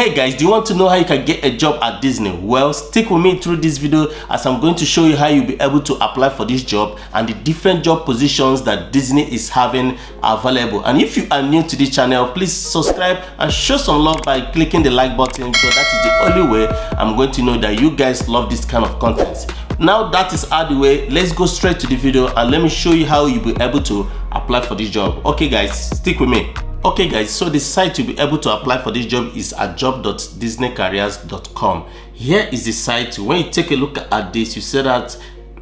Hey guys, do you want to know how you can get a job at Disney? Well, stick with me through this video as I'm going to show you how you'll be able to apply for this job and the different job positions that Disney is having available. And if you are new to this channel, please subscribe and show some love by clicking the like button, because that is the only way I'm going to know that you guys love this kind of content. Now that is out of the way, let's go straight to the video and let me show you how you'll be able to apply for this job. Okay guys, stick with me. Okay guys, so the site you'll be able to apply for this job is at job.disneycareers.com. Here is the site. When you take a look at this, you see that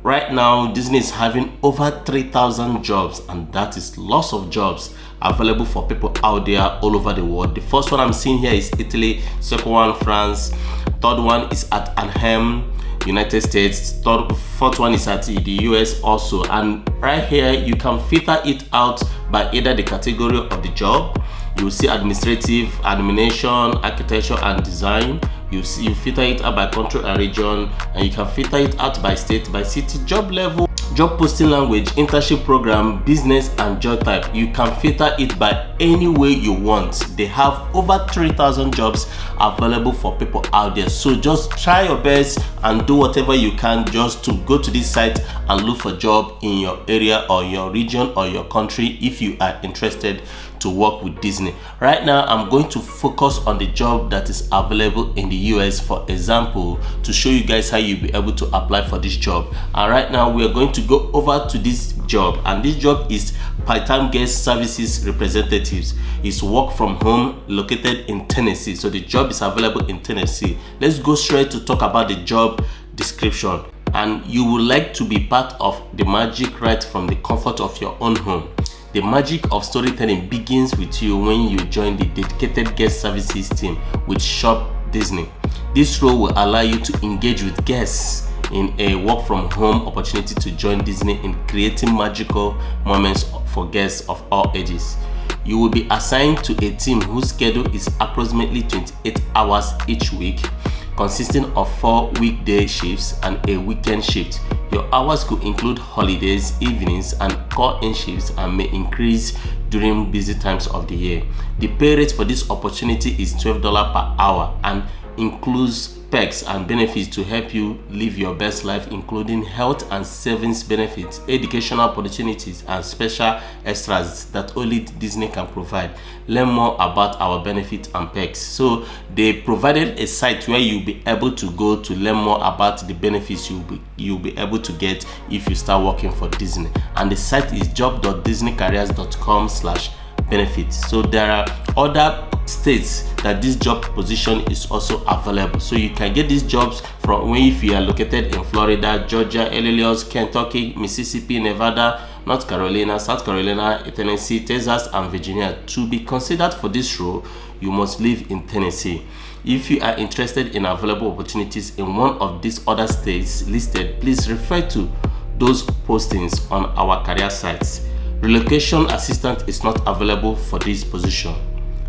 right now Disney is having over 3,000 jobs, and that is lots of jobs available for people out there all over the world. The first one I'm seeing here is Italy, second one France, third one is at Anaheim, United States, fourth one is at the US also. And right here you can filter it out by either the category of the job. You will see administrative, administration, architecture and design. You filter it out by country and region, and you can filter it out by state, by city, job level, job posting language, internship program, business and job type. You can filter it by any way you want. They have over 3,000 jobs available for people out there. So just try your best and do whatever you can just to go to this site and look for a job in your area or your region or your country if you are interested to work with Disney. Right now I'm going to focus on the job that is available in the US, for example, to show you guys how you'll be able to apply for this job. And right now we are going to go over to this job, and this job is part-time guest services representatives. It's work from home, located in Tennessee. So the job is available in Tennessee. Let's go straight to talk about the job description. And you would like to be part of the magic right from the comfort of your own home. The magic of storytelling begins with you when you join the dedicated guest services team with Shop Disney. This role will allow you to engage with guests in a work from home opportunity to join Disney in creating magical moments for guests of all ages. You will be assigned to a team whose schedule is approximately 28 hours each week, consisting of 4 weekday shifts and a weekend shift. Your hours could include holidays, evenings, and call-in shifts, and may increase during busy times of the year. The pay rate for this opportunity is $12 per hour and includes perks and benefits to help you live your best life, including health and savings benefits, educational opportunities, and special extras that only Disney can provide. Learn more about our benefits and perks. So they provided a site where you'll be able to go to learn more about the benefits you'll be able to get if you start working for Disney. And the site is job.disneycareers.com/benefits. So there are other states that this job position is also available, so you can get these jobs from if you are located in Florida, Georgia, Illinois, Kentucky, Mississippi, Nevada, North Carolina, South Carolina, Tennessee, Texas and Virginia. To be considered for this role, you must live in Tennessee. If you are interested in available opportunities in one of these other states listed, please refer to those postings on our career sites. Relocation assistance is not available for this position.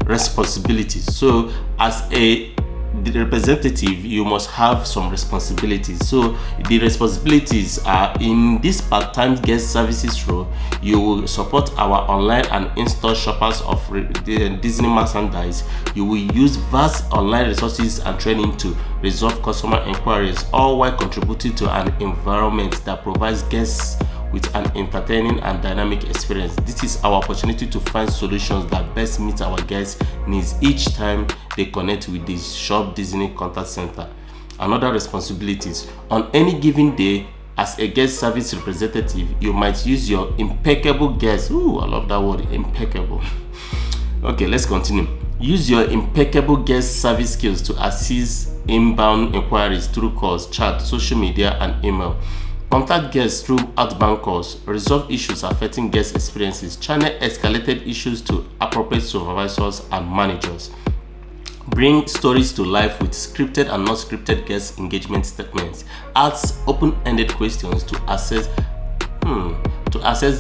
Responsibilities. So as a representative, you must have some responsibilities. So the responsibilities are in this part-time guest services role. You will support our online and in-store shoppers of Disney merchandise. You will use vast online resources and training to resolve customer inquiries, all while contributing to an environment that provides guests with an entertaining and dynamic experience. This is our opportunity to find solutions that best meet our guests' needs each time they connect with the Shop Disney Contact Center. Another responsibilities. On any given day, as a guest service representative, you might use your impeccable guest. Ooh, I love that word, impeccable. Okay, let's continue. Use your impeccable guest service skills to assist inbound inquiries through calls, chat, social media, and email. Contact guests through outbound calls. Resolve issues affecting guest experiences. Channel escalated issues to appropriate supervisors and managers. Bring stories to life with scripted and not scripted guest engagement statements. Ask open-ended questions to assess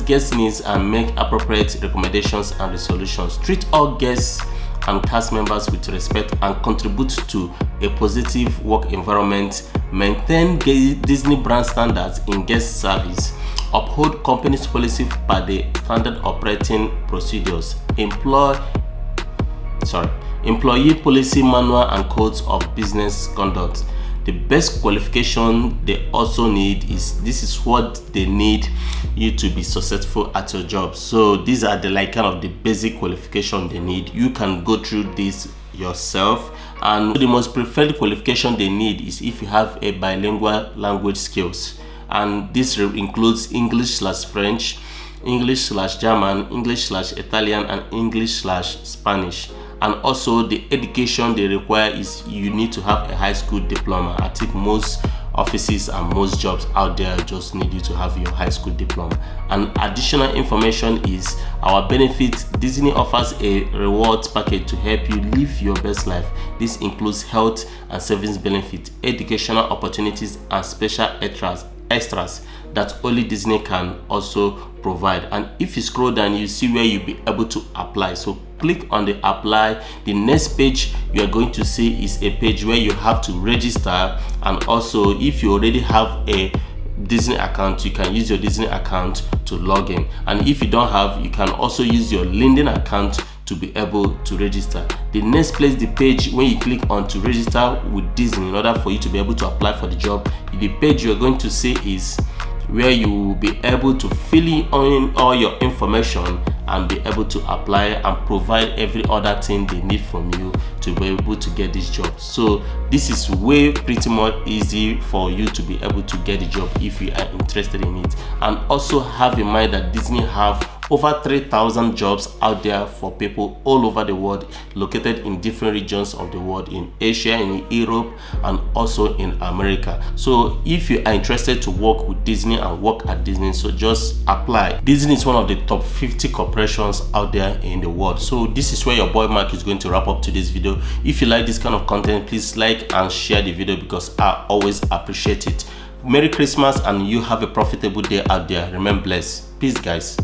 guest needs and make appropriate recommendations and resolutions. Treat all guests and cast members with respect and contribute to a positive work environment. Maintain Disney brand standards in guest service. Uphold company's policy by the standard operating procedures. Employ employee policy manual and codes of business conduct. The best qualification they also need is, this is what they need you to be successful at your job. So these are the kind of the basic qualification they need. You can go through this yourself, and the most preferred qualification they need is if you have a bilingual language skills, and this includes English/French, English/German, English/Italian, and English/Spanish. And also the education they require is you need to have a high school diploma. I think most offices and most jobs out there just need you to have your high school diploma. And additional information is our benefits. Disney offers a rewards package to help you live your best life. This includes health and savings benefits, educational opportunities, and special extras that only Disney can also provide. And if you scroll down, you see where you'll be able to apply. So click on the apply. The next page you are going to see is a page where you have to register, and also if you already have a Disney account, you can use your Disney account to log in, and if you don't have, you can also use your LinkedIn account to be able to register. The next place, the page when you click on to register with Disney in order for you to be able to apply for the job, the page you're going to see is where you will be able to fill in all your information and be able to apply and provide every other thing they need from you to be able to get this job. So this is way pretty much easy for you to be able to get the job if you are interested in it. And also have in mind that Disney have over 3,000 jobs out there for people all over the world, located in different regions of the world, in Asia, in Europe, and also in America. So if you are interested to work with Disney and work at Disney, so just apply. Disney is one of the top 50 corporations out there in the world. So this is where your boy Mark is going to wrap up today's video. If you like this kind of content, please like and share the video because I always appreciate it. Merry Christmas, and you have a profitable day out there. Remain blessed. Peace, guys.